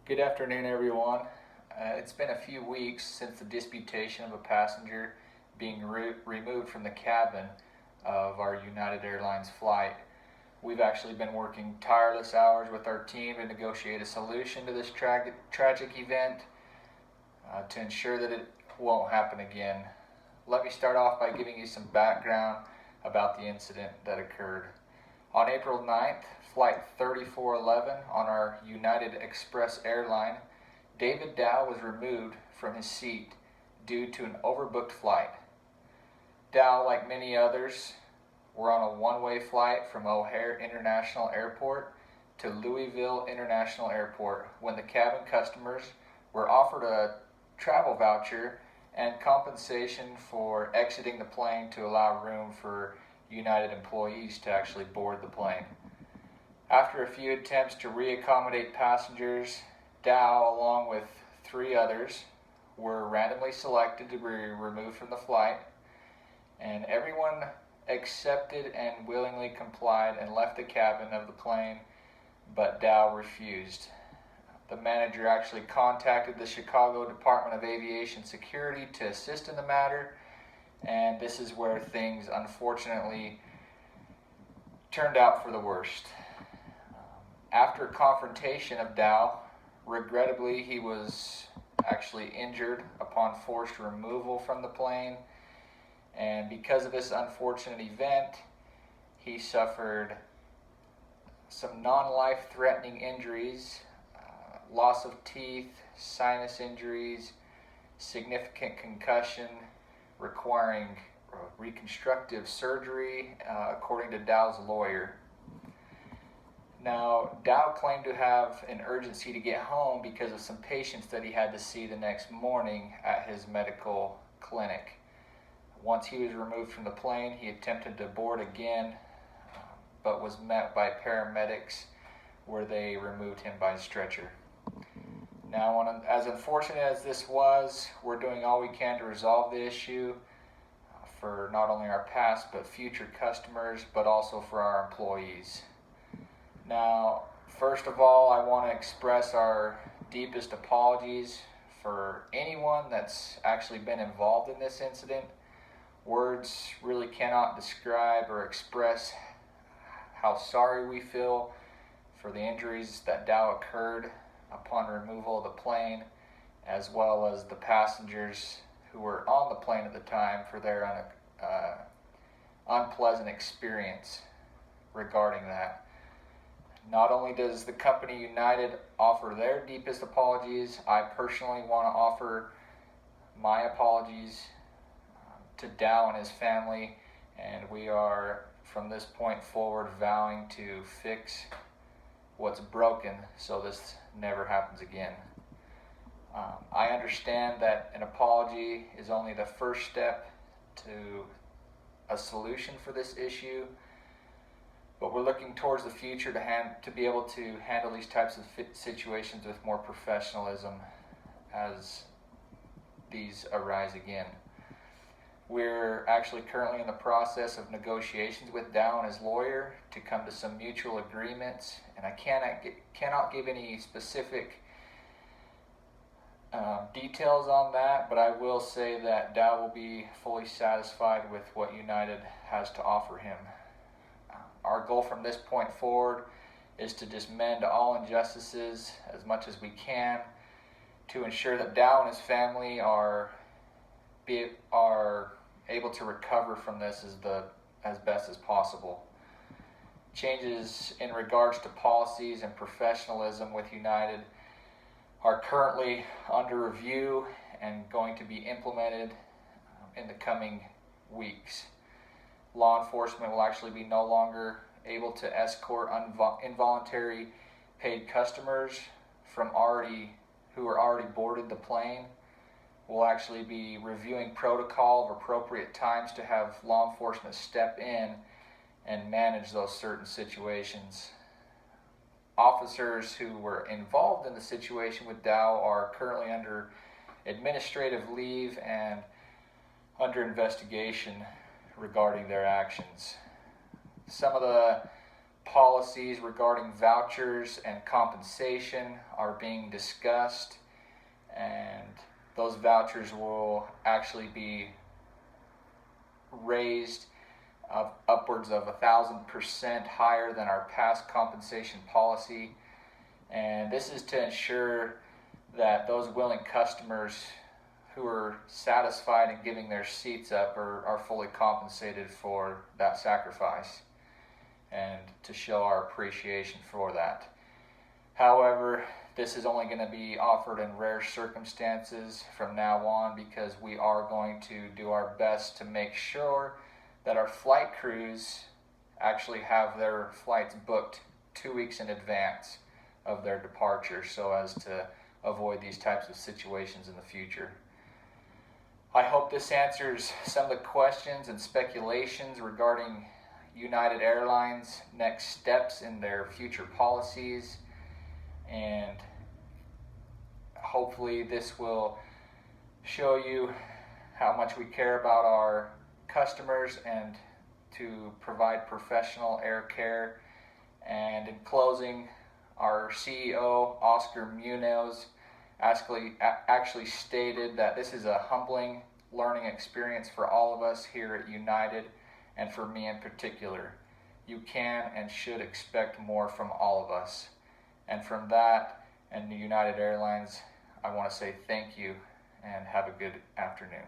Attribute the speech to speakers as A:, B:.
A: Good afternoon, everyone. It's been a few weeks since the disputation of a passenger being removed from the cabin of our United Airlines flight. We've actually been working tireless hours with our team to negotiate a solution to this tragic event to ensure that it won't happen again. Let me start off by giving you some background about the incident that occurred. On April 9th, Flight 3411 on our United Express airline, David Dow was removed from his seat due to an overbooked flight. Dow, like many others, were on a one-way flight from O'Hare International Airport to Louisville International Airport when the cabin customers were offered a travel voucher and compensation for exiting the plane to allow room for United employees to actually board the plane. After a few attempts to reaccommodate passengers, Dow, along with 3 others, were randomly selected to be removed from the flight, and everyone accepted and willingly complied and left the cabin of the plane, but Dow refused. The manager actually contacted the Chicago Department of Aviation Security to assist in the matter, and this is where things unfortunately turned out for the worst. After confrontation of Dow, regrettably he was actually injured upon forced removal from the plane, and because of this unfortunate event, he suffered some non-life-threatening injuries, loss of teeth, sinus injuries, significant concussion requiring reconstructive surgery, according to Dow's lawyer. Now, Dow claimed to have an urgency to get home because of some patients that he had to see the next morning at his medical clinic. Once he was removed from the plane, he attempted to board again, but was met by paramedics where they removed him by stretcher. Now, as unfortunate as this was, we're doing all we can to resolve the issue for not only our past but future customers, but also for our employees. Now, first of all, I want to express our deepest apologies for anyone that's actually been involved in this incident. Words really cannot describe or express how sorry we feel for the injuries that Dow occurred upon removal of the plane, as well as the passengers who were on the plane at the time for their unpleasant experience regarding that. Not only does the company United offer their deepest apologies, I personally want to offer my apologies to Dow and his family, and we are from this point forward vowing to fix what's broken so this never happens again. I understand that an apology is only the first step to a solution for this issue, but we're looking towards the future to be able to handle these types of situations with more professionalism as these arise again. We're actually currently in the process of negotiations with Dow and his lawyer to come to some mutual agreements, and I cannot give any specific details on that, but I will say that Dow will be fully satisfied with what United has to offer him. Our goal from this point forward is to just mend all injustices as much as we can to ensure that Dow and his family are able to recover from this as best as possible. Changes in regards to policies and professionalism with United are currently under review and going to be implemented in the coming weeks. Law enforcement will actually be no longer able to escort involuntary paid customers who are already boarded the plane. We'll actually be reviewing protocol of appropriate times to have law enforcement step in and manage those certain situations. Officers who were involved in the situation with Dow are currently under administrative leave and under investigation regarding their actions. Some of the policies regarding vouchers and compensation are being discussed, and those vouchers will actually be raised upwards of 1,000% higher than our past compensation policy. And this is to ensure that those willing customers who are satisfied in giving their seats up are fully compensated for that sacrifice, and to show our appreciation for that. However, this is only going to be offered in rare circumstances from now on, because we are going to do our best to make sure that our flight crews actually have their flights booked 2 weeks in advance of their departure, so as to avoid these types of situations in the future. I hope this answers some of the questions and speculations regarding United Airlines' next steps in their future policies, and hopefully this will show you how much we care about our customers and to provide professional air care. And in closing, our CEO, Oscar Munoz, actually stated that this is a humbling learning experience for all of us here at United, and for me in particular. You can and should expect more from all of us. And from that and the United Airlines, I want to say thank you and have a good afternoon.